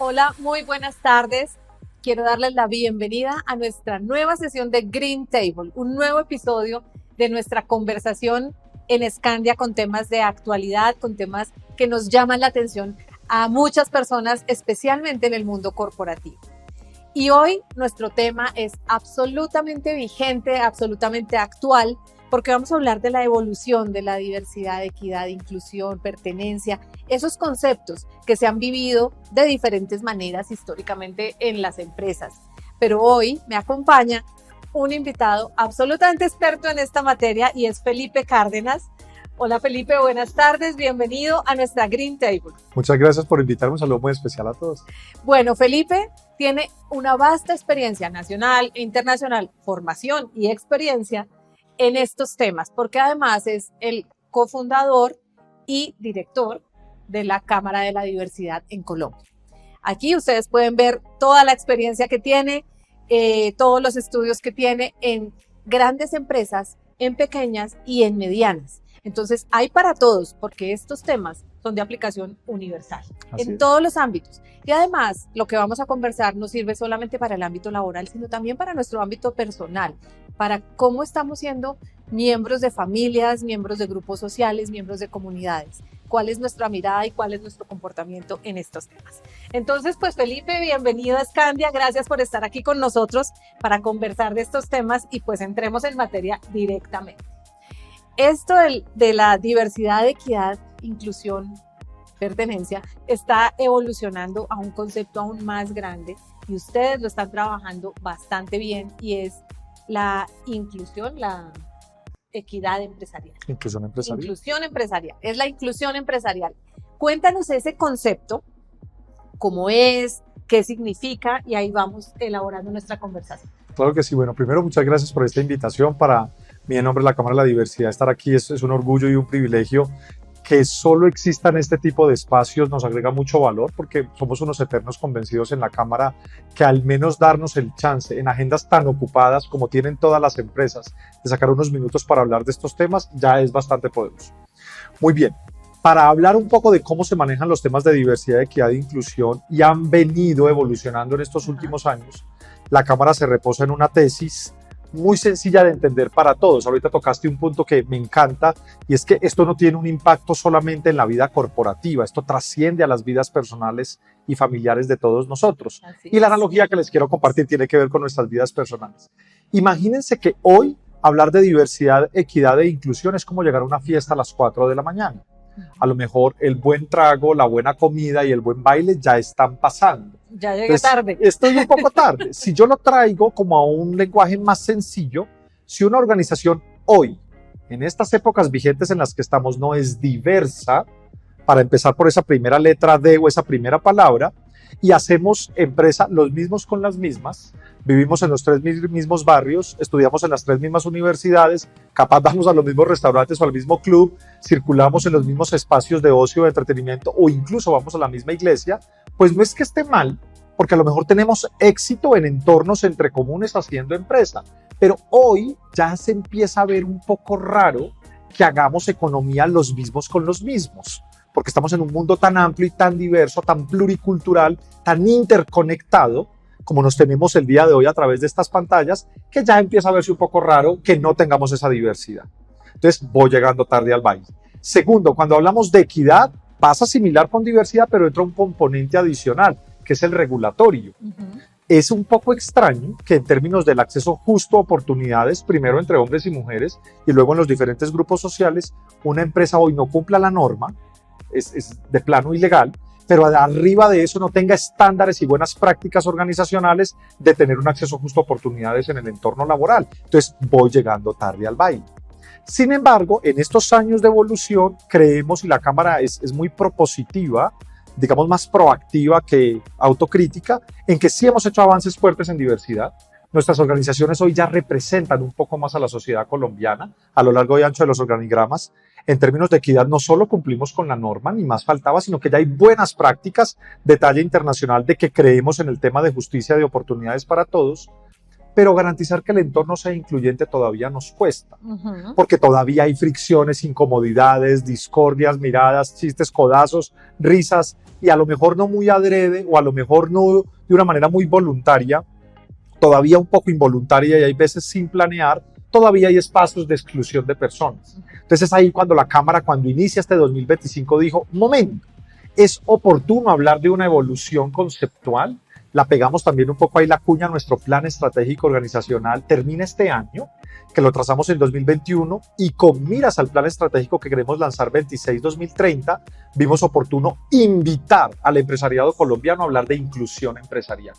Hola, muy buenas tardes. Quiero darles la bienvenida a nuestra nueva sesión de Green Table, un nuevo episodio de nuestra conversación en Scandia con temas de actualidad, con temas que nos llaman la atención a muchas personas, especialmente en el mundo corporativo. Y hoy nuestro tema es absolutamente vigente, absolutamente actual, porque vamos a hablar de la evolución de la diversidad, equidad, inclusión, pertenencia, esos conceptos que se han vivido de diferentes maneras históricamente en las empresas. Pero hoy me acompaña un invitado absolutamente experto en esta materia y es Felipe Cárdenas. Hola Felipe, buenas tardes, bienvenido a nuestra Green Table. Muchas gracias por invitarme, un saludo muy especial a todos. Bueno, Felipe tiene una vasta experiencia nacional e internacional, formación y experiencia en estos temas, porque además es el cofundador y director de la Cámara de la Diversidad en Colombia. Aquí ustedes pueden ver toda la experiencia que tiene, todos los estudios que tiene en grandes empresas, en pequeñas y en medianas. Entonces hay para todos, porque estos temas son de aplicación universal en todos los ámbitos. Y además, lo que vamos a conversar no sirve solamente para el ámbito laboral, sino también para nuestro ámbito personal, para cómo estamos siendo miembros de familias, miembros de grupos sociales, miembros de comunidades, cuál es nuestra mirada y cuál es nuestro comportamiento en estos temas. Entonces, pues Felipe, bienvenido a Scandia, gracias por estar aquí con nosotros para conversar de estos temas y pues entremos en materia directamente. Esto de la diversidad, equidad, inclusión, pertenencia, está evolucionando a un concepto aún más grande y ustedes lo están trabajando bastante bien y es la inclusión, la equidad empresarial. Inclusión empresarial. Inclusión empresarial, es la inclusión empresarial. Cuéntanos ese concepto, cómo es, qué significa y ahí vamos elaborando nuestra conversación. Claro que sí, bueno, primero muchas gracias por esta invitación. Para mí, en nombre de la Cámara de la Diversidad, estar aquí es un orgullo y un privilegio. Que solo existan este tipo de espacios nos agrega mucho valor porque somos unos eternos convencidos en la Cámara que al menos darnos el chance en agendas tan ocupadas como tienen todas las empresas de sacar unos minutos para hablar de estos temas ya es bastante poderoso. Muy bien, para hablar un poco de cómo se manejan los temas de diversidad, equidad e inclusión y han venido evolucionando en estos últimos años, la Cámara se reposa en una tesis muy sencilla de entender para todos. Ahorita tocaste un punto que me encanta y es que esto no tiene un impacto solamente en la vida corporativa, esto trasciende a las vidas personales y familiares de todos nosotros. Y la analogía que les quiero compartir tiene que ver con nuestras vidas personales. Imagínense que hoy hablar de diversidad, equidad e inclusión es como llegar a una fiesta a las 4 de la mañana. A lo mejor el buen trago, la buena comida y el buen baile ya están pasando. Ya llegué tarde. Estoy un poco tarde. Si yo lo traigo como a un lenguaje más sencillo, si una organización hoy, en estas épocas vigentes en las que estamos, no es diversa, para empezar por esa primera letra D o esa primera palabra, y hacemos empresa los mismos con las mismas, vivimos en los 3 mismos barrios, estudiamos en las 3 mismas universidades, capaz vamos a los mismos restaurantes o al mismo club, circulamos en los mismos espacios de ocio, de entretenimiento o incluso vamos a la misma iglesia, pues no es que esté mal, porque a lo mejor tenemos éxito en entornos entre comunes haciendo empresa, pero hoy ya se empieza a ver un poco raro que hagamos economía los mismos con los mismos, porque estamos en un mundo tan amplio y tan diverso, tan pluricultural, tan interconectado, como nos tenemos el día de hoy a través de estas pantallas, que ya empieza a verse un poco raro que no tengamos esa diversidad. Entonces, voy llegando tarde al baile. Segundo, cuando hablamos de equidad, pasa similar con diversidad, pero entra un componente adicional, que es el regulatorio. Es un poco extraño que en términos del acceso justo a oportunidades, primero entre hombres y mujeres, y luego en los diferentes grupos sociales, una empresa hoy no cumpla la norma, es de plano ilegal, pero arriba de eso no tenga estándares y buenas prácticas organizacionales de tener un acceso justo a oportunidades en el entorno laboral. Entonces voy llegando tarde al baile. Sin embargo, en estos años de evolución creemos, y la Cámara es muy propositiva, digamos más proactiva que autocrítica, en que sí hemos hecho avances fuertes en diversidad. Nuestras organizaciones hoy ya representan un poco más a la sociedad colombiana a lo largo y ancho de los organigramas. En términos de equidad no solo cumplimos con la norma, ni más faltaba, sino que ya hay buenas prácticas de talla internacional de que creemos en el tema de justicia de oportunidades para todos. pero garantizar que el entorno sea incluyente todavía nos cuesta, porque todavía hay fricciones, incomodidades, discordias, miradas, chistes, codazos, risas, y a lo mejor no muy adrede o a lo mejor no de una manera muy voluntaria, todavía un poco involuntaria y hay veces sin planear, todavía hay espacios de exclusión de personas. Entonces es ahí cuando la Cámara, cuando inicia este 2025, dijo, un momento, es oportuno hablar de una evolución conceptual. La pegamos también un poco ahí la cuña, nuestro plan estratégico organizacional termina este año, que lo trazamos en 2021, y con miras al plan estratégico que queremos lanzar 26-2030, vimos oportuno invitar al empresariado colombiano a hablar de inclusión empresarial,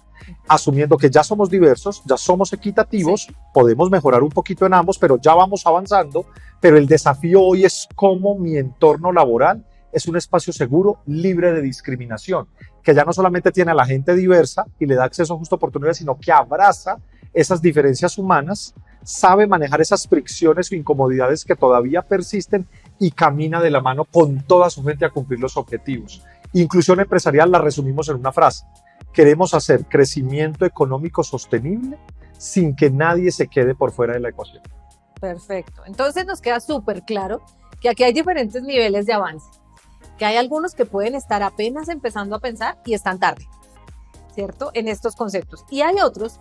asumiendo que ya somos diversos, ya somos equitativos, sí, podemos mejorar un poquito en ambos, pero ya vamos avanzando, pero el desafío hoy es cómo mi entorno laboral es un espacio seguro, libre de discriminación, que ya no solamente tiene a la gente diversa y le da acceso a justa oportunidad, sino que abraza esas diferencias humanas, sabe manejar esas fricciones o incomodidades que todavía persisten y camina de la mano con toda su gente a cumplir los objetivos. Inclusión empresarial la resumimos en una frase: queremos hacer crecimiento económico sostenible sin que nadie se quede por fuera de la ecuación. Perfecto. Entonces nos queda súper claro que aquí hay diferentes niveles de avance, que hay algunos que pueden estar apenas empezando a pensar y están tarde, ¿cierto? En estos conceptos. Y hay otros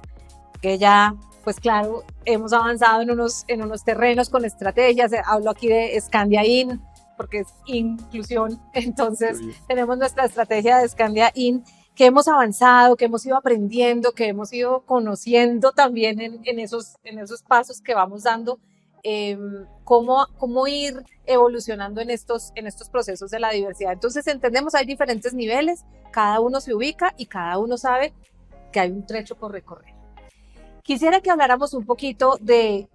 que ya, pues claro, hemos avanzado en unos terrenos con estrategias. Hablo aquí de Scandia In, porque es inclusión. Entonces, tenemos nuestra estrategia de Scandia In, que hemos avanzado, que hemos ido aprendiendo, que hemos ido conociendo también en esos pasos que vamos dando. Cómo ir evolucionando en estos procesos de la diversidad. Entonces entendemos, hay diferentes niveles, cada uno se ubica y cada uno sabe que hay un trecho por recorrer. Quisiera que habláramos un poquito de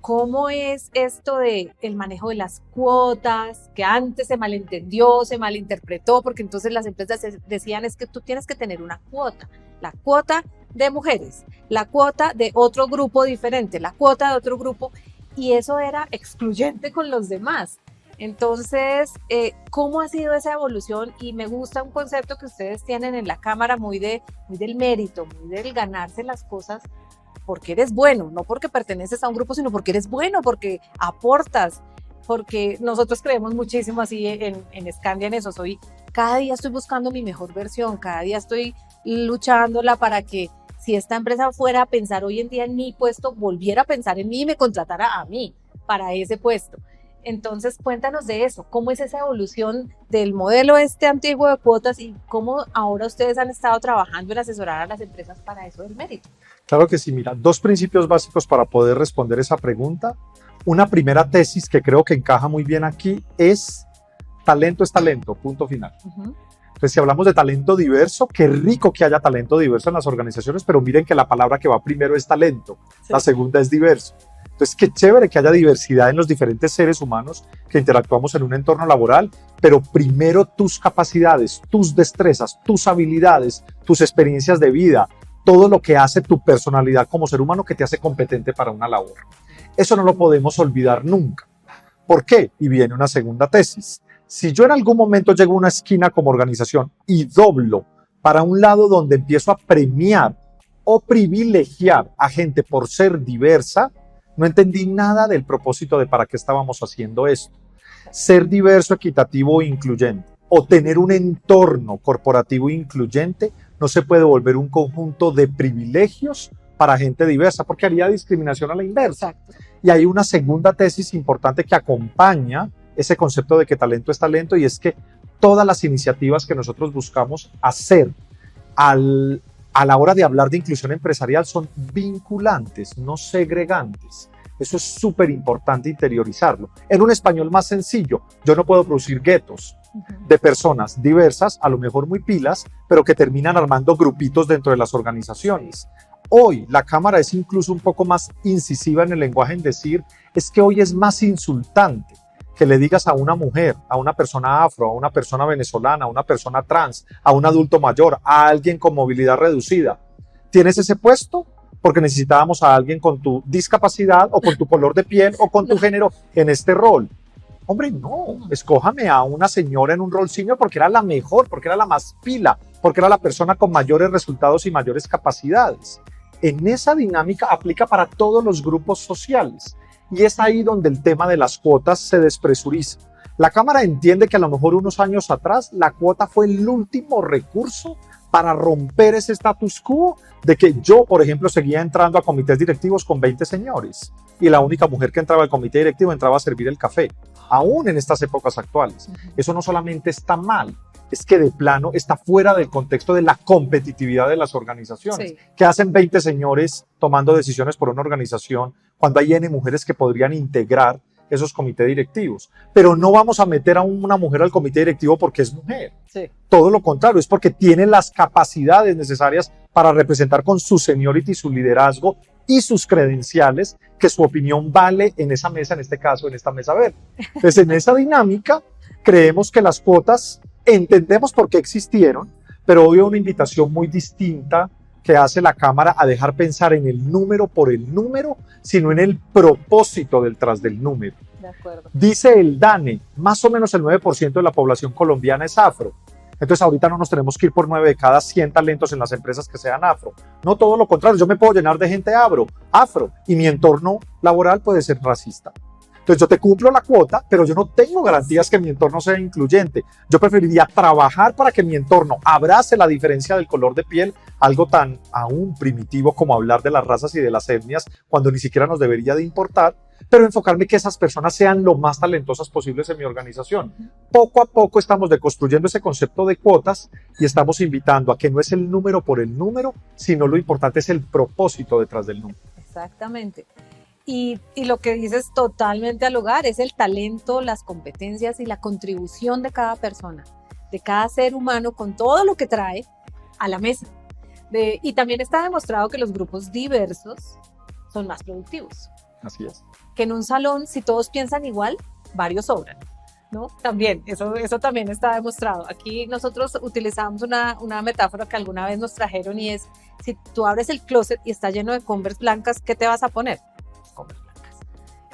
cómo es esto de el manejo de las cuotas, que antes se malentendió, se malinterpretó, porque entonces las empresas decían es que tú tienes que tener una cuota, la cuota de mujeres, la cuota de otro grupo diferente, la cuota de otro grupo, y eso era excluyente con los demás. Entonces, ¿cómo ha sido esa evolución? Y me gusta un concepto que ustedes tienen en la Cámara muy del mérito, muy del ganarse las cosas porque eres bueno, no porque perteneces a un grupo, sino porque eres bueno, porque aportas, porque nosotros creemos muchísimo así en Scandia en eso. Cada día estoy buscando mi mejor versión, cada día estoy luchándola para que si esta empresa fuera a pensar hoy en día en mi puesto, volviera a pensar en mí y me contratara a mí para ese puesto. Entonces, cuéntanos de eso, cómo es esa evolución del modelo antiguo de cuotas y cómo ahora ustedes han estado trabajando en asesorar a las empresas para eso del mérito. Claro que sí, mira, dos principios básicos para poder responder esa pregunta. Una primera tesis que creo que encaja muy bien aquí es: talento es talento, punto final. Entonces, si hablamos de talento diverso, qué rico que haya talento diverso en las organizaciones, pero miren que la palabra que va primero es talento, sí, la segunda es diverso. Entonces, qué chévere que haya diversidad en los diferentes seres humanos que interactuamos en un entorno laboral, pero primero tus capacidades, tus destrezas, tus habilidades, tus experiencias de vida, todo lo que hace tu personalidad como ser humano que te hace competente para una labor. Eso no lo podemos olvidar nunca. ¿Por qué? Y viene una segunda tesis. Si yo en algún momento llego a una esquina como organización y doblo para un lado donde empiezo a premiar o privilegiar a gente por ser diversa, no entendí nada del propósito de para qué estábamos haciendo esto. Ser diverso, equitativo e incluyente, o tener un entorno corporativo incluyente, no se puede volver un conjunto de privilegios para gente diversa, porque haría discriminación a la inversa. Exacto. Y hay una segunda tesis importante que acompaña ese concepto de que talento es talento, y es que todas las iniciativas que nosotros buscamos hacer a la hora de hablar de inclusión empresarial son vinculantes, no segregantes. Eso es súper importante interiorizarlo. En un español más sencillo, yo no puedo producir guetos de personas diversas, a lo mejor muy pilas, pero que terminan armando grupitos dentro de las organizaciones. Hoy la Cámara es incluso un poco más incisiva en el lenguaje en decir, es que hoy es más insultante que le digas a una mujer, a una persona afro, a una persona venezolana, a una persona trans, a un adulto mayor, a alguien con movilidad reducida: ¿tienes ese puesto? Porque necesitábamos a alguien con tu discapacidad o con tu color de piel o con tu género en este rol. Hombre, no, escójame a una señora en un rol senior porque era la mejor, porque era la más pila, porque era la persona con mayores resultados y mayores capacidades. en esa dinámica aplica para todos los grupos sociales. Y es ahí donde el tema de las cuotas se despresuriza. La Cámara entiende que a lo mejor unos años atrás la cuota fue el último recurso para romper ese status quo de que yo, por ejemplo, seguía entrando a comités directivos con 20 señores y la única mujer que entraba al comité directivo entraba a servir el café, aún en estas épocas actuales. Eso no solamente está mal, es que de plano está fuera del contexto de la competitividad de las organizaciones. Sí. ¿Qué hacen 20 señores tomando decisiones por una organización cuando hay N mujeres que podrían integrar esos comités directivos? Pero no vamos a meter a una mujer al comité directivo porque es mujer. Sí. Todo lo contrario, es porque tiene las capacidades necesarias para representar con su seniority, su liderazgo y sus credenciales, que su opinión vale en esa mesa, en este caso, en esta mesa verde. Entonces, en esa dinámica, creemos que las cuotas entendemos por qué existieron, pero hoy hay una invitación muy distinta que hace la Cámara a dejar pensar en el número por el número, sino en el propósito detrás del número. De acuerdo. Dice el DANE, más o menos el 9% de la población colombiana es afro. Entonces ahorita no nos tenemos que ir por 9 de cada 100 talentos en las empresas que sean afro. No, todo lo contrario, yo me puedo llenar de gente afro y mi entorno laboral puede ser racista. Entonces yo te cumplo la cuota, pero yo no tengo garantías que mi entorno sea incluyente. Yo preferiría trabajar para que mi entorno abrace la diferencia del color de piel, algo tan aún primitivo como hablar de las razas y de las etnias, cuando ni siquiera nos debería de importar, pero enfocarme que esas personas sean lo más talentosas posibles en mi organización. Poco a poco estamos deconstruyendo ese concepto de cuotas y estamos invitando a que no es el número por el número, sino lo importante es el propósito detrás del número. Exactamente. Y lo que dices totalmente al lugar es el talento, las competencias y la contribución de cada persona, de cada ser humano con todo lo que trae a la mesa. Y también está demostrado que los grupos diversos son más productivos. Así es. Que en un salón, si todos piensan igual, varios sobran, ¿no? También, eso también está demostrado. Aquí nosotros utilizamos una metáfora que alguna vez nos trajeron y es, si tú abres el closet y está lleno de Converse blancas, ¿qué te vas a poner? Converse blancas.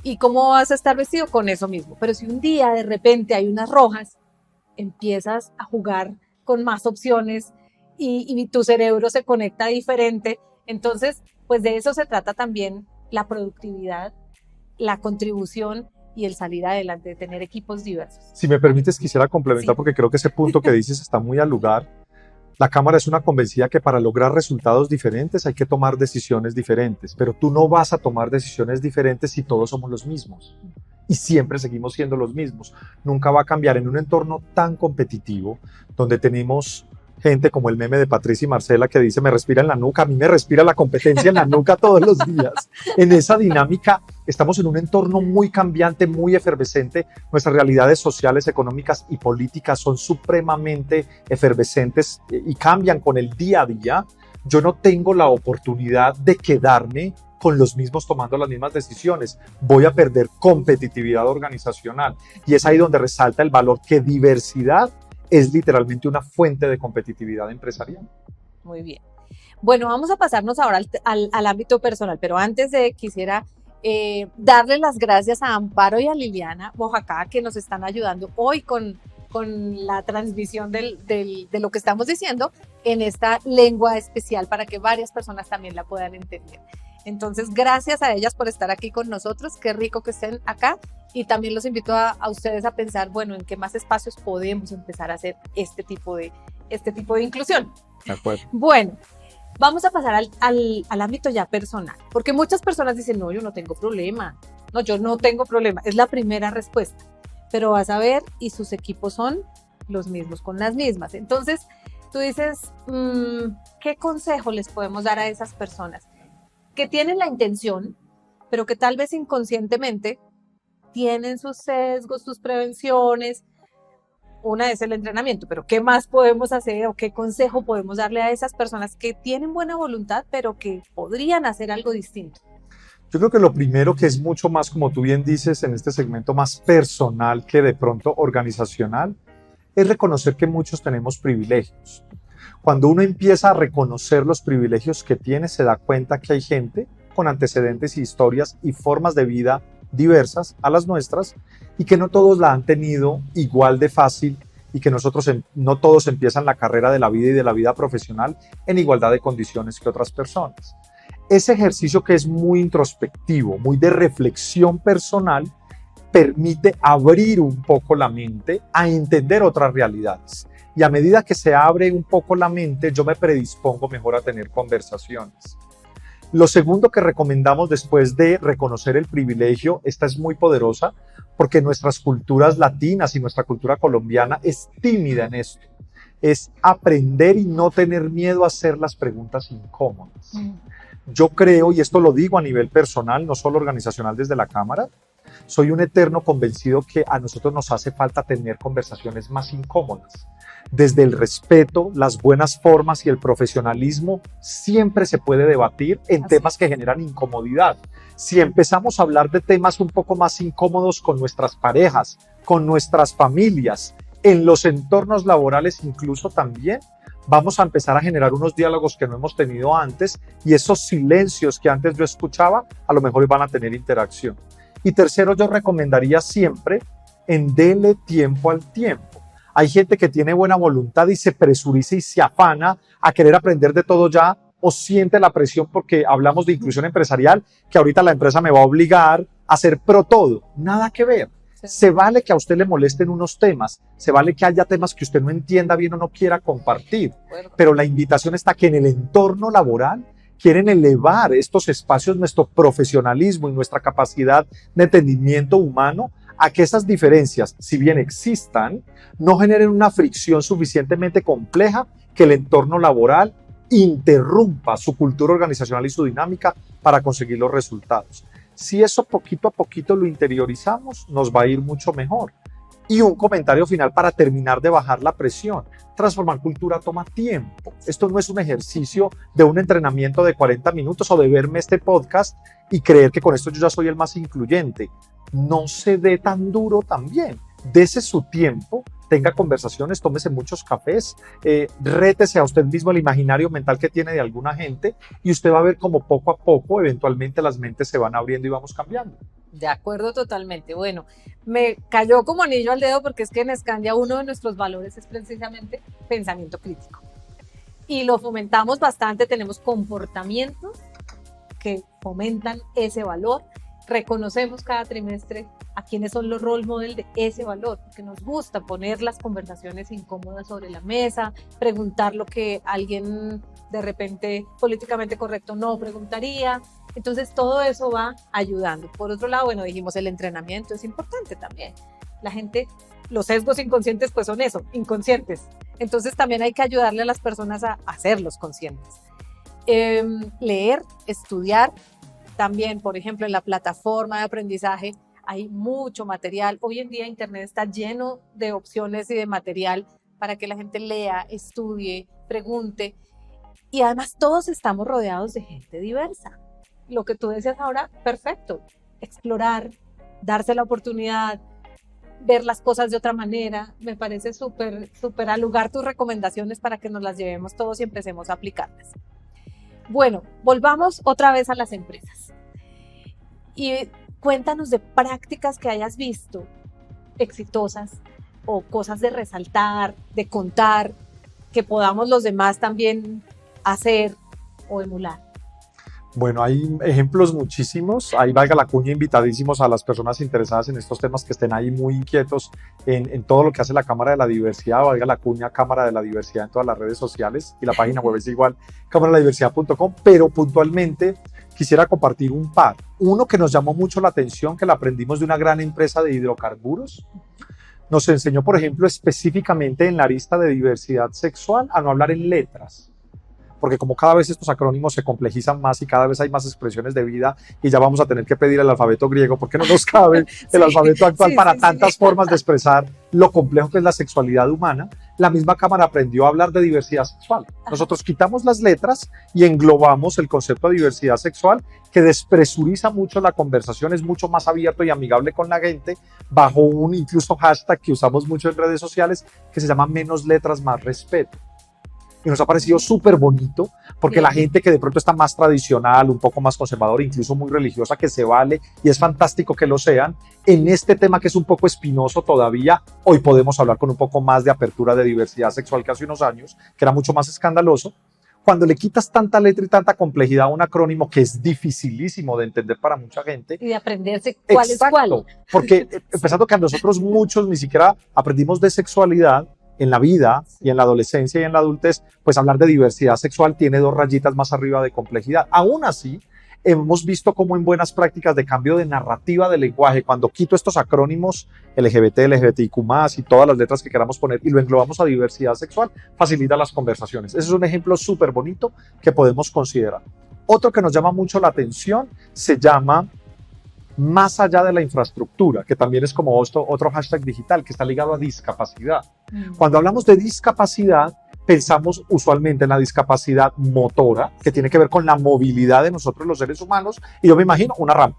¿Y cómo vas a estar vestido? Con eso mismo. Pero si un día de repente hay unas rojas, empiezas a jugar con más opciones y tu cerebro se conecta diferente. Entonces, pues de eso se trata también la productividad, la contribución y el salir adelante, de tener equipos diversos. Si me permites, quisiera complementar, sí, porque creo que ese punto que dices está muy al lugar. La Cámara es una convencida que para lograr resultados diferentes hay que tomar decisiones diferentes, pero tú no vas a tomar decisiones diferentes si todos somos los mismos y siempre seguimos siendo los mismos. Nunca va a cambiar en un entorno tan competitivo donde tenemos gente como el meme de Patricia y Marcela que dice me respira en la nuca, a mí me respira la competencia en la nuca todos los días. En esa dinámica estamos en un entorno muy cambiante, muy efervescente. Nuestras realidades sociales, económicas y políticas son supremamente efervescentes y cambian con el día a día. Yo no tengo la oportunidad de quedarme con los mismos tomando las mismas decisiones. Voy a perder competitividad organizacional y es ahí donde resalta el valor que diversidad es literalmente una fuente de competitividad empresarial. Muy bien. Bueno, vamos a pasarnos ahora al ámbito personal, pero antes quisiera darle las gracias a Amparo y a Liliana Bojacá, que nos están ayudando hoy con la transmisión de lo que estamos diciendo en esta lengua especial para que varias personas también la puedan entender. Entonces, gracias a ellas por estar aquí con nosotros. Qué rico que estén acá. Y también los invito a ustedes a pensar, bueno, en qué más espacios podemos empezar a hacer este tipo de inclusión. De acuerdo. Bueno, vamos a pasar al ámbito ya personal. Porque muchas personas dicen, no, yo no tengo problema. No, yo no tengo problema. Es la primera respuesta. Pero vas a ver, y sus equipos son los mismos con las mismas. Entonces, tú dices, ¿qué consejo les podemos dar a esas personas que tienen la intención, pero que tal vez inconscientemente tienen sus sesgos, sus prevenciones? Una es el entrenamiento, pero ¿qué más podemos hacer o qué consejo podemos darle a esas personas que tienen buena voluntad, pero que podrían hacer algo distinto? Yo creo que lo primero, que es mucho más, como tú bien dices, en este segmento más personal que de pronto organizacional, es reconocer que muchos tenemos privilegios. Cuando uno empieza a reconocer los privilegios que tiene, se da cuenta que hay gente con antecedentes y historias y formas de vida diversas a las nuestras y que no todos la han tenido igual de fácil y que no todos empiezan la carrera de la vida y de la vida profesional en igualdad de condiciones que otras personas. Ese ejercicio que es muy introspectivo, muy de reflexión personal, permite abrir un poco la mente a entender otras realidades. Y a medida que se abre un poco la mente, yo me predispongo mejor a tener conversaciones. Lo segundo que recomendamos después de reconocer el privilegio, esta es muy poderosa, porque nuestras culturas latinas y nuestra cultura colombiana es tímida en esto. Es aprender y no tener miedo a hacer las preguntas incómodas. Yo creo, y esto lo digo a nivel personal, no solo organizacional desde la Cámara, soy un eterno convencido que a nosotros nos hace falta tener conversaciones más incómodas. Desde el respeto, las buenas formas y el profesionalismo, siempre se puede debatir en temas que generan incomodidad. Si empezamos a hablar de temas un poco más incómodos con nuestras parejas, con nuestras familias, en los entornos laborales incluso también, vamos a empezar a generar unos diálogos que no hemos tenido antes y esos silencios que antes yo escuchaba, a lo mejor van a tener interacción. Y tercero, yo recomendaría siempre en dele tiempo al tiempo. Hay gente que tiene buena voluntad y se presuriza y se afana a querer aprender de todo ya o siente la presión porque hablamos de inclusión empresarial, que ahorita la empresa me va a obligar a hacer pro todo. Nada que ver. Se vale que a usted le molesten unos temas, se vale que haya temas que usted no entienda bien o no quiera compartir, pero la invitación está que en el entorno laboral quieren elevar estos espacios, nuestro profesionalismo y nuestra capacidad de entendimiento humano a que esas diferencias, si bien existan, no generen una fricción suficientemente compleja que el entorno laboral interrumpa su cultura organizacional y su dinámica para conseguir los resultados. Si eso poquito a poquito lo interiorizamos, nos va a ir mucho mejor. Y un comentario final para terminar de bajar la presión. Transformar cultura toma tiempo. Esto no es un ejercicio de un entrenamiento de 40 minutos o de verme este podcast y creer que con esto yo ya soy el más incluyente. No se dé tan duro también. Dese su tiempo, tenga conversaciones, tómese muchos cafés, rétese a usted mismo el imaginario mental que tiene de alguna gente y usted va a ver como poco a poco eventualmente las mentes se van abriendo y vamos cambiando. De acuerdo totalmente. Bueno, me cayó como anillo al dedo porque es que en Scandia uno de nuestros valores es precisamente pensamiento crítico. Y lo fomentamos bastante, tenemos comportamientos que fomentan ese valor. Reconocemos cada trimestre a quienes son los role model de ese valor, porque nos gusta poner las conversaciones incómodas sobre la mesa, preguntar lo que alguien de repente políticamente correcto no preguntaría. Entonces todo eso va ayudando. Por otro lado, bueno, dijimos el entrenamiento es importante también. La gente, los sesgos inconscientes pues son eso, inconscientes. Entonces también hay que ayudarle a las personas a hacerlos conscientes. Leer, estudiar. También, por ejemplo, en la plataforma de aprendizaje hay mucho material. Hoy en día Internet está lleno de opciones y de material para que la gente lea, estudie, pregunte. Y además todos estamos rodeados de gente diversa. Lo que tú decías ahora, perfecto. Explorar, darse la oportunidad, ver las cosas de otra manera. Me parece súper al lugar tus recomendaciones para que nos las llevemos todos y empecemos a aplicarlas. Bueno, volvamos otra vez a las empresas y cuéntanos de prácticas que hayas visto exitosas o cosas de resaltar, de contar, que podamos los demás también hacer o emular. Bueno, hay ejemplos muchísimos, ahí valga la cuña, invitadísimos a las personas interesadas en estos temas que estén ahí muy inquietos en todo lo que hace la Cámara de la Diversidad, valga la cuña Cámara de la Diversidad en todas las redes sociales y la página web es igual, cámaradelaDiversidad.com, pero puntualmente quisiera compartir un par. Uno que nos llamó mucho la atención, que lo aprendimos de una gran empresa de hidrocarburos, nos enseñó, por ejemplo, específicamente en la arista de diversidad sexual a no hablar en letras. Porque como cada vez estos acrónimos se complejizan más y cada vez hay más expresiones de vida y ya vamos a tener que pedir el alfabeto griego porque no nos cabe el alfabeto actual para tantas formas de expresar lo complejo que es la sexualidad humana, la misma Cámara aprendió a hablar de diversidad sexual. Nosotros quitamos las letras y englobamos el concepto de diversidad sexual que despresuriza mucho la conversación, es mucho más abierto y amigable con la gente bajo un incluso hashtag que usamos mucho en redes sociales que se llama menos letras, más respeto. Y nos ha parecido súper bonito porque la gente que de pronto está más tradicional, un poco más conservadora, incluso muy religiosa, que se vale y es fantástico que lo sean, en este tema que es un poco espinoso todavía, hoy podemos hablar con un poco más de apertura de diversidad sexual que hace unos años, que era mucho más escandaloso. cuando le quitas tanta letra y tanta complejidad a un acrónimo que es dificilísimo de entender para mucha gente. Y de aprenderse cuál es cuál. Porque empezando que a nosotros muchos ni siquiera aprendimos de sexualidad en la vida y en la adolescencia y en la adultez, pues hablar de diversidad sexual tiene 2 rayitas más arriba de complejidad. Aún así, hemos visto cómo en buenas prácticas de cambio de narrativa del lenguaje, cuando quito estos acrónimos LGBT, LGBTIQ+, y todas las letras que queramos poner y lo englobamos a diversidad sexual, facilita las conversaciones. Ese es un ejemplo súper bonito que podemos considerar. Otro que nos llama mucho la atención se llama más allá de la infraestructura, que también es como otro hashtag digital que está ligado a discapacidad. Cuando hablamos de discapacidad, pensamos usualmente en la discapacidad motora, que tiene que ver con la movilidad de nosotros los seres humanos, y yo me imagino una rampa.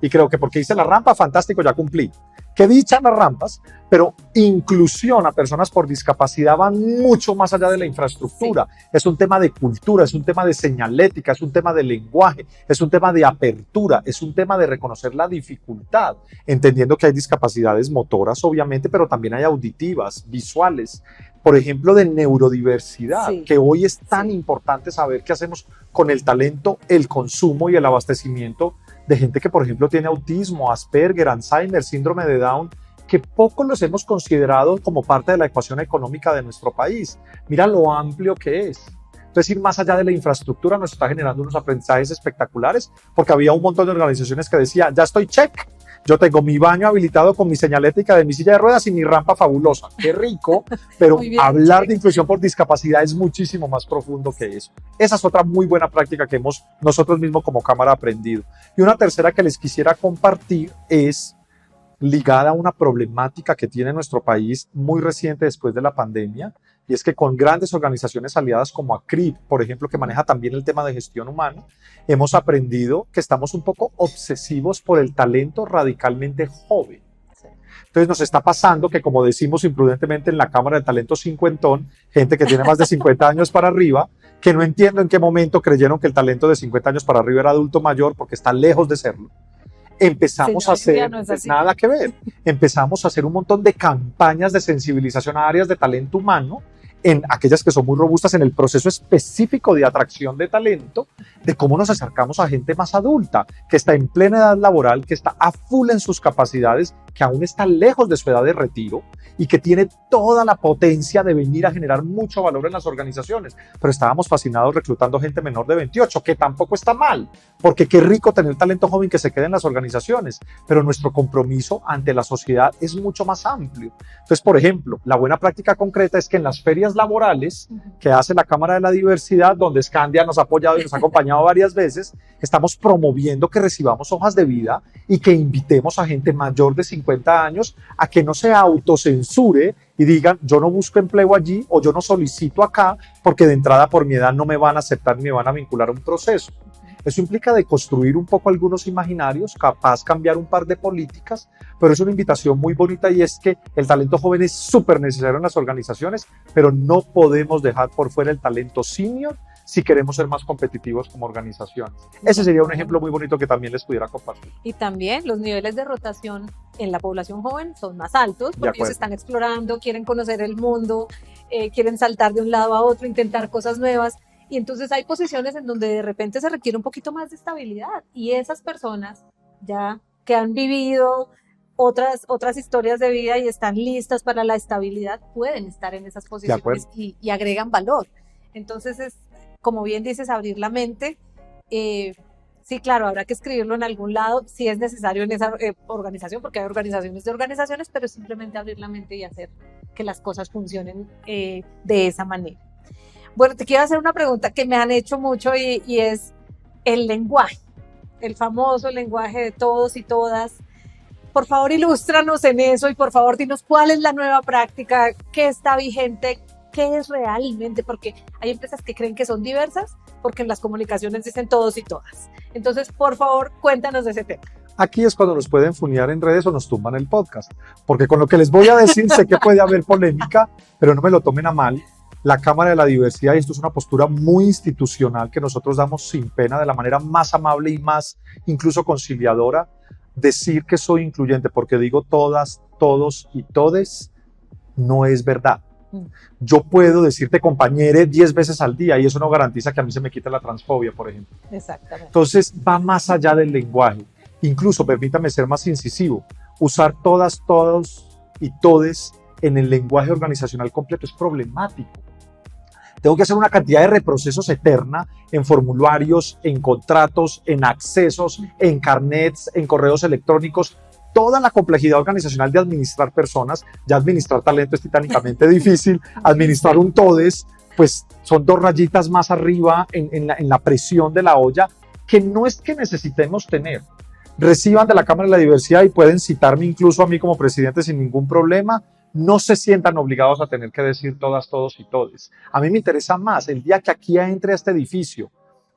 Y creo que porque hice la rampa, fantástico, ya cumplí. Qué dicha las rampas, pero inclusión a personas por discapacidad va mucho más allá de la infraestructura. Sí. Es un tema de cultura, es un tema de señalética, es un tema de lenguaje, es un tema de apertura, es un tema de reconocer la dificultad, entendiendo que hay discapacidades motoras, obviamente, pero también hay auditivas, visuales, por ejemplo, de neurodiversidad, sí, que hoy es tan importante saber qué hacemos con el talento, el consumo y el abastecimiento de gente que, por ejemplo, tiene autismo, Asperger, Alzheimer, síndrome de Down, que poco los hemos considerado como parte de la ecuación económica de nuestro país. Mira lo amplio que es. Entonces, ir más allá de la infraestructura nos está generando unos aprendizajes espectaculares, porque había un montón de organizaciones que decían, ya estoy check, yo tengo mi baño habilitado con mi señalética de mi silla de ruedas y mi rampa fabulosa. Qué rico, pero bien, hablar de inclusión por discapacidad es muchísimo más profundo que eso. Esa es otra muy buena práctica que hemos nosotros mismos como Cámara aprendido. Y una tercera que les quisiera compartir es ligada a una problemática que tiene nuestro país muy reciente después de la pandemia, y es que con grandes organizaciones aliadas como ACRIP, por ejemplo, que maneja también el tema de gestión humana, hemos aprendido que estamos un poco obsesivos por el talento radicalmente joven. Entonces nos está pasando que, como decimos imprudentemente en la Cámara de Talento cincuentón, gente que tiene más de 50 años para arriba, que no entiendo en qué momento creyeron que el talento de 50 años para arriba era adulto mayor, porque está lejos de serlo. Empezamos a hacer, no nada que ver, empezamos a hacer un montón de campañas de sensibilización a áreas de talento humano, en aquellas que son muy robustas en el proceso específico de atracción de talento, de cómo nos acercamos a gente más adulta, que está en plena edad laboral, que está a full en sus capacidades, que aún está lejos de su edad de retiro y que tiene toda la potencia de venir a generar mucho valor en las organizaciones. Pero estábamos fascinados reclutando gente menor de 28, que tampoco está mal, porque qué rico tener talento joven que se quede en las organizaciones, pero nuestro compromiso ante la sociedad es mucho más amplio. Entonces, por ejemplo, la buena práctica concreta es que en las ferias laborales que hace la Cámara de la Diversidad, donde Scandia nos ha apoyado y nos ha acompañado varias veces, estamos promoviendo que recibamos hojas de vida y que invitemos a gente mayor de 50 años a que no se autocensure y digan, yo no busco empleo allí o yo no solicito acá porque de entrada por mi edad no me van a aceptar ni me van a vincular a un proceso. Eso implica deconstruir un poco algunos imaginarios, capaz cambiar un par de políticas, pero es una invitación muy bonita, y es que el talento joven es súper necesario en las organizaciones, pero no podemos dejar por fuera el talento senior si queremos ser más competitivos como organizaciones. Ese sería un ejemplo muy bonito que también les pudiera compartir. Y también los niveles de rotación en la población joven son más altos, porque ellos están explorando, quieren conocer el mundo, quieren saltar de un lado a otro, intentar cosas nuevas. Y entonces hay posiciones en donde de repente se requiere un poquito más de estabilidad, y esas personas ya que han vivido otras historias de vida y están listas para la estabilidad pueden estar en esas posiciones y agregan valor. Entonces es, como bien dices, abrir la mente. Sí, claro, habrá que escribirlo en algún lado si es necesario en esa organización, porque hay organizaciones de organizaciones, pero simplemente abrir la mente y hacer que las cosas funcionen de esa manera. Bueno, te quiero hacer una pregunta que me han hecho mucho, y es el lenguaje, el famoso lenguaje de todos y todas. Por favor, ilústranos en eso, y por favor, dinos cuál es la nueva práctica, qué está vigente, qué es realmente, porque hay empresas que creen que son diversas, porque en las comunicaciones dicen todos y todas. Entonces, por favor, cuéntanos de ese tema. Aquí es cuando nos pueden funear en redes o nos tumban el podcast, porque con lo que les voy a decir sé que puede haber polémica, pero no me lo tomen a mal. La Cámara de la Diversidad, y esto es una postura muy institucional que nosotros damos sin pena, de la manera más amable y más incluso conciliadora, decir que soy incluyente porque digo todas, todos y todes no es verdad. Yo puedo decirte compañere 10 veces al día y eso no garantiza que a mí se me quite la transfobia, por ejemplo. Exactamente. Entonces va más allá del lenguaje. Incluso, permítame ser más incisivo, usar todas, todos y todes en el lenguaje organizacional completo es problemático. Tengo que hacer una cantidad de reprocesos eterna en formularios, en contratos, en accesos, en carnets, en correos electrónicos. Toda la complejidad organizacional de administrar personas, ya administrar talento es titánicamente difícil, administrar un TODES, pues son 2 rayitas más arriba en la presión de la olla, que no es que necesitemos tener. Reciban de la Cámara de la Diversidad y pueden citarme incluso a mí como presidente sin ningún problema. No se sientan obligados a tener que decir todas, todos y todes. A mí me interesa más el día que aquí entre a este edificio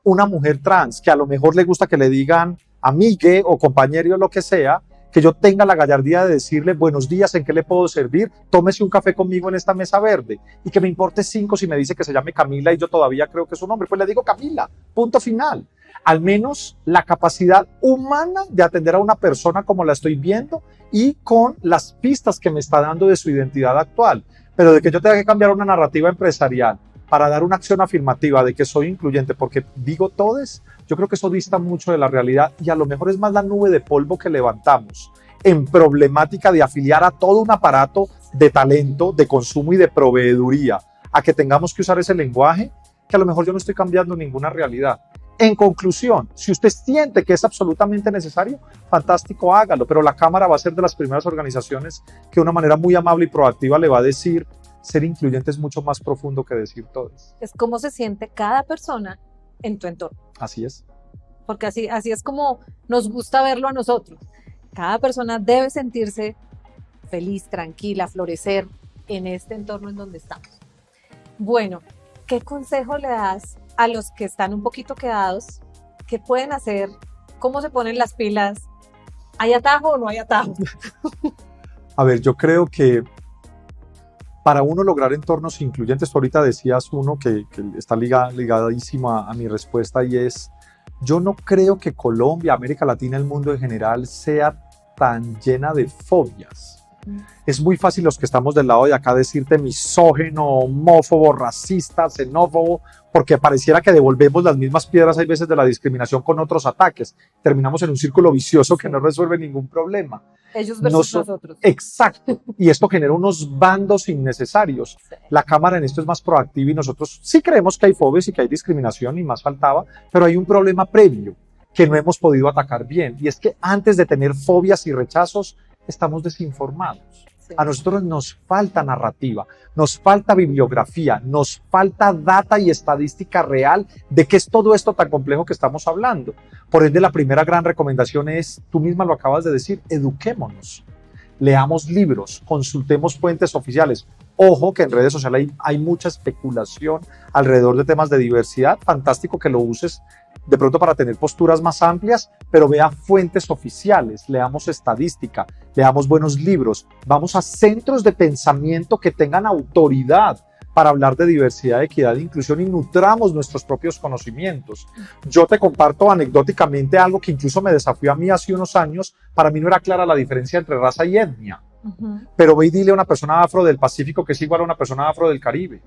una mujer trans que a lo mejor le gusta que le digan amigue o compañero o lo que sea, que yo tenga la gallardía de decirle buenos días, ¿en qué le puedo servir? Tómese un café conmigo en esta mesa verde. Y que me importe 5 si me dice que se llame Camila y yo todavía creo que es un hombre. Pues le digo Camila, punto final. Al menos la capacidad humana de atender a una persona como la estoy viendo y con las pistas que me está dando de su identidad actual. Pero de que yo tenga que cambiar una narrativa empresarial para dar una acción afirmativa de que soy incluyente porque digo todes, yo creo que eso dista mucho de la realidad y a lo mejor es más la nube de polvo que levantamos en problemática de afiliar a todo un aparato de talento, de consumo y de proveeduría a que tengamos que usar ese lenguaje que a lo mejor yo no estoy cambiando ninguna realidad. En conclusión, si usted siente que es absolutamente necesario, fantástico, hágalo, pero la Cámara va a ser de las primeras organizaciones que de una manera muy amable y proactiva le va a decir ser incluyente es mucho más profundo que decir todos. Es cómo se siente cada persona en tu entorno. Así es. Porque así es como nos gusta verlo a nosotros. Cada persona debe sentirse feliz, tranquila, florecer en este entorno en donde estamos. Bueno, ¿qué consejo le das a los que están un poquito quedados? ¿Qué pueden hacer? ¿Cómo se ponen las pilas? ¿Hay atajo o no hay atajo? A ver, yo creo que para uno lograr entornos incluyentes, tú ahorita decías uno que está ligadísimo a mi respuesta y es, yo no creo que Colombia, América Latina, el mundo en general sea tan llena de fobias. Es muy fácil los que estamos del lado de acá decirte misógino, homófobo, racista, xenófobo, porque pareciera que devolvemos las mismas piedras hay veces de la discriminación con otros ataques. Terminamos en un círculo vicioso que no resuelve ningún problema. Ellos versus nosotros. Exacto. Y esto genera unos bandos innecesarios. Sí. La Cámara en esto es más proactiva y nosotros sí creemos que hay fobias y que hay discriminación y más faltaba, pero hay un problema previo que no hemos podido atacar bien. Y es que antes de tener fobias y rechazos, estamos desinformados. Sí. A nosotros nos falta narrativa, nos falta bibliografía, nos falta data y estadística real de qué es todo esto tan complejo que estamos hablando. Por ende, la primera gran recomendación es, tú misma lo acabas de decir, eduquémonos. Leamos libros, consultemos fuentes oficiales. Ojo que en redes sociales hay mucha especulación alrededor de temas de diversidad. Fantástico que lo uses de pronto para tener posturas más amplias, pero vea fuentes oficiales, leamos estadística, leamos buenos libros, vamos a centros de pensamiento que tengan autoridad para hablar de diversidad, equidad e inclusión y nutramos nuestros propios conocimientos. Yo te comparto anecdóticamente algo que incluso me desafió a mí hace unos años. Para mí no era clara la diferencia entre raza y etnia, pero ve y dile a una persona afro del Pacífico que es igual a una persona afro del Caribe.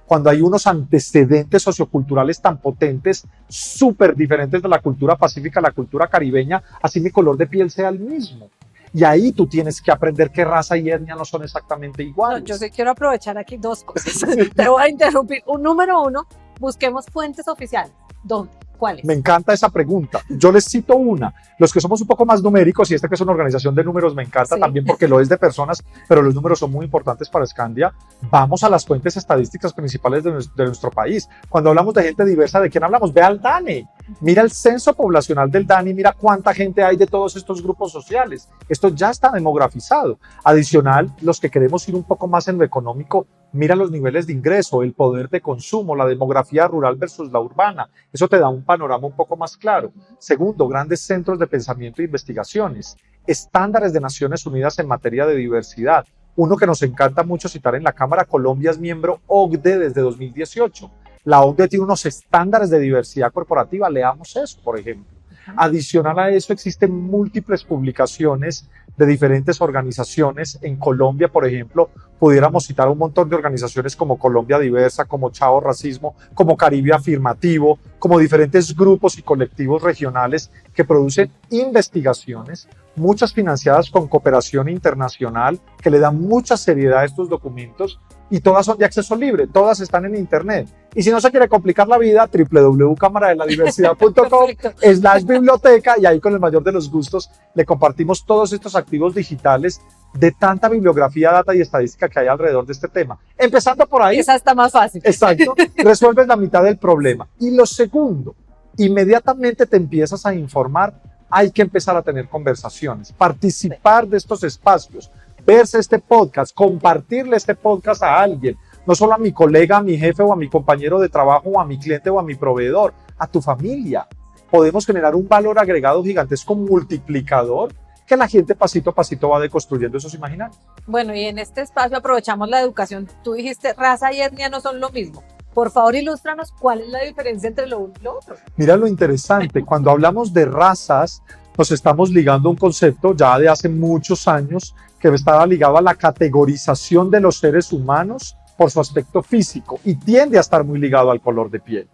Cuando hay unos antecedentes socioculturales tan potentes, súper diferentes de la cultura pacífica a la cultura caribeña, así mi color de piel sea el mismo. Y ahí tú tienes que aprender que raza y etnia no son exactamente iguales. No, yo sí quiero aprovechar aquí 2 cosas. Te voy a interrumpir. Número 1, busquemos fuentes oficiales. ¿Dónde? ¿Cuáles? Me encanta esa pregunta. Yo les cito una. Los que somos un poco más numéricos, y esta que es una organización de números me encanta también porque lo es de personas, pero los números son muy importantes para Scandia. Vamos a las fuentes estadísticas principales de nuestro país. Cuando hablamos de gente diversa, ¿de quién hablamos? Ve al DANE. Mira el censo poblacional del DANE, mira cuánta gente hay de todos estos grupos sociales. Esto ya está demografizado. Adicional, los que queremos ir un poco más en lo económico, mira los niveles de ingreso, el poder de consumo, la demografía rural versus la urbana. Eso te da un panorama un poco más claro. Segundo, grandes centros de pensamiento e investigaciones, estándares de Naciones Unidas en materia de diversidad. Uno que nos encanta mucho citar en la Cámara, Colombia es miembro OCDE desde 2018. La OCDE tiene unos estándares de diversidad corporativa, leamos eso, por ejemplo. Adicional a eso, existen múltiples publicaciones de diferentes organizaciones. En Colombia, por ejemplo, pudiéramos citar un montón de organizaciones como Colombia Diversa, como Chao Racismo, como Caribe Afirmativo, como diferentes grupos y colectivos regionales que producen investigaciones, muchas financiadas con cooperación internacional, que le dan mucha seriedad a estos documentos, y todas son de acceso libre, todas están en internet. Y si no se quiere complicar la vida, www.cámaradeladiversidad.com/biblioteca, y ahí con el mayor de los gustos le compartimos todos estos activos digitales de tanta bibliografía, data y estadística que hay alrededor de este tema. Empezando por ahí. Esa está más fácil. Exacto. Resuelves la mitad del problema. Y lo segundo, inmediatamente te empiezas a informar, hay que empezar a tener conversaciones, participar de estos espacios, verse este podcast, compartirle este podcast a alguien, no solo a mi colega, a mi jefe o a mi compañero de trabajo o a mi cliente o a mi proveedor, a tu familia. Podemos generar un valor agregado gigantesco multiplicador que la gente pasito a pasito va deconstruyendo esos imaginarios. Bueno, y en este espacio aprovechamos la educación. Tú dijiste raza y etnia no son lo mismo. Por favor, ilústranos cuál es la diferencia entre lo uno y lo otro. Mira lo interesante, cuando hablamos de razas, nos estamos ligando a un concepto ya de hace muchos años que estaba ligado a la categorización de los seres humanos por su aspecto físico y tiende a estar muy ligado al color de piel.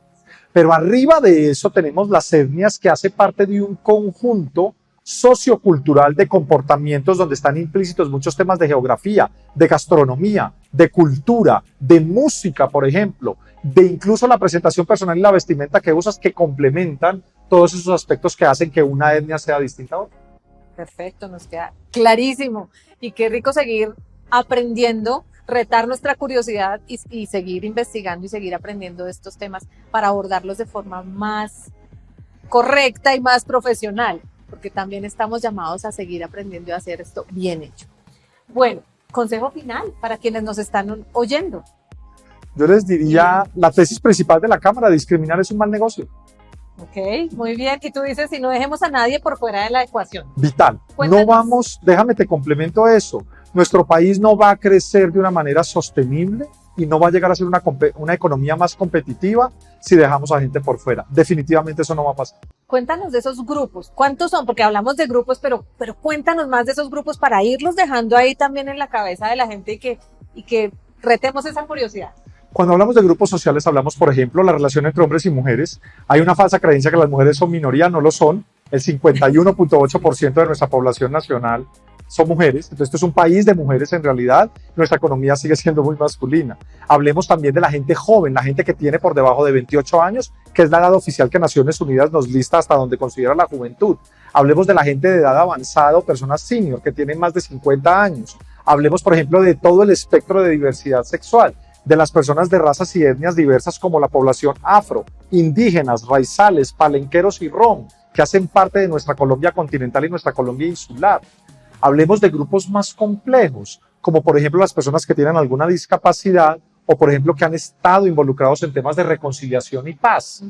Pero arriba de eso tenemos las etnias, que hace parte de un conjunto sociocultural de comportamientos donde están implícitos muchos temas de geografía, de gastronomía, de cultura, de música, por ejemplo, de incluso la presentación personal y la vestimenta que usas, que complementan todos esos aspectos que hacen que una etnia sea distinta a otra. Perfecto, nos queda clarísimo. Y qué rico seguir aprendiendo, retar nuestra curiosidad y seguir investigando y seguir aprendiendo de estos temas para abordarlos de forma más correcta y más profesional, porque también estamos llamados a seguir aprendiendo y a hacer esto bien hecho. Bueno, consejo final para quienes nos están oyendo. Yo les diría, la tesis principal de la Cámara: discriminar es un mal negocio. Ok, muy bien. Y tú dices, si no dejemos a nadie por fuera de la ecuación. Vital. Cuéntanos. No vamos, déjame te complemento eso. Nuestro país no va a crecer de una manera sostenible y no va a llegar a ser una economía más competitiva si dejamos a gente por fuera. Definitivamente eso no va a pasar. Cuéntanos de esos grupos. ¿Cuántos son? Porque hablamos de grupos, pero cuéntanos más de esos grupos para irlos dejando ahí también en la cabeza de la gente y que retemos esa curiosidad. Cuando hablamos de grupos sociales, hablamos, por ejemplo, la relación entre hombres y mujeres. Hay una falsa creencia que las mujeres son minoría, no lo son. El 51.8% de nuestra población nacional son mujeres. Entonces, esto es un país de mujeres en realidad. Nuestra economía sigue siendo muy masculina. Hablemos también de la gente joven, la gente que tiene por debajo de 28 años, que es la edad oficial que Naciones Unidas nos lista hasta donde considera la juventud. Hablemos de la gente de edad avanzada o personas senior que tienen más de 50 años. Hablemos, por ejemplo, de todo el espectro de diversidad sexual, de las personas de razas y etnias diversas como la población afro, indígenas, raizales, palenqueros y rom, que hacen parte de nuestra Colombia continental y nuestra Colombia insular. Hablemos de grupos más complejos, como por ejemplo las personas que tienen alguna discapacidad o por ejemplo que han estado involucrados en temas de reconciliación y paz.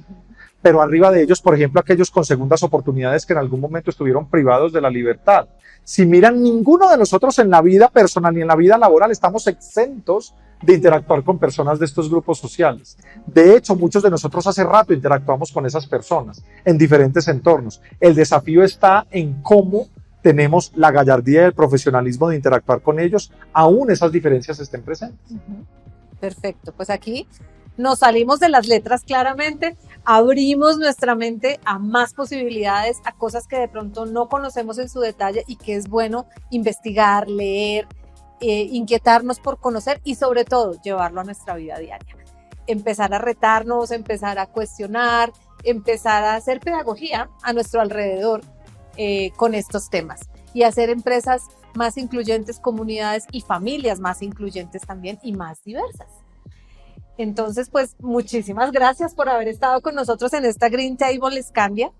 Pero arriba de ellos, por ejemplo, aquellos con segundas oportunidades que en algún momento estuvieron privados de la libertad. Si miran, ninguno de nosotros en la vida personal ni en la vida laboral estamos exentos de interactuar con personas de estos grupos sociales. De hecho, muchos de nosotros hace rato interactuamos con esas personas en diferentes entornos. El desafío está en cómo tenemos la gallardía y el profesionalismo de interactuar con ellos, aún esas diferencias estén presentes. Perfecto, pues aquí nos salimos de las letras claramente, abrimos nuestra mente a más posibilidades, a cosas que de pronto no conocemos en su detalle y que es bueno investigar, leer, inquietarnos por conocer y sobre todo llevarlo a nuestra vida diaria. Empezar a retarnos, empezar a cuestionar, empezar a hacer pedagogía a nuestro alrededor con estos temas y hacer empresas más incluyentes, comunidades y familias más incluyentes también y más diversas. Entonces, pues muchísimas gracias por haber estado con nosotros en esta Green Table Scandia.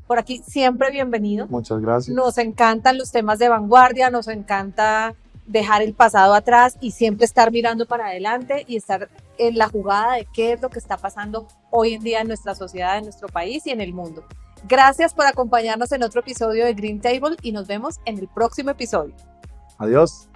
Por aquí siempre bienvenido. Muchas gracias. Nos encantan los temas de vanguardia, nos encanta dejar el pasado atrás y siempre estar mirando para adelante y estar en la jugada de qué es lo que está pasando hoy en día en nuestra sociedad, en nuestro país y en el mundo. Gracias por acompañarnos en otro episodio de Green Table y nos vemos en el próximo episodio. Adiós.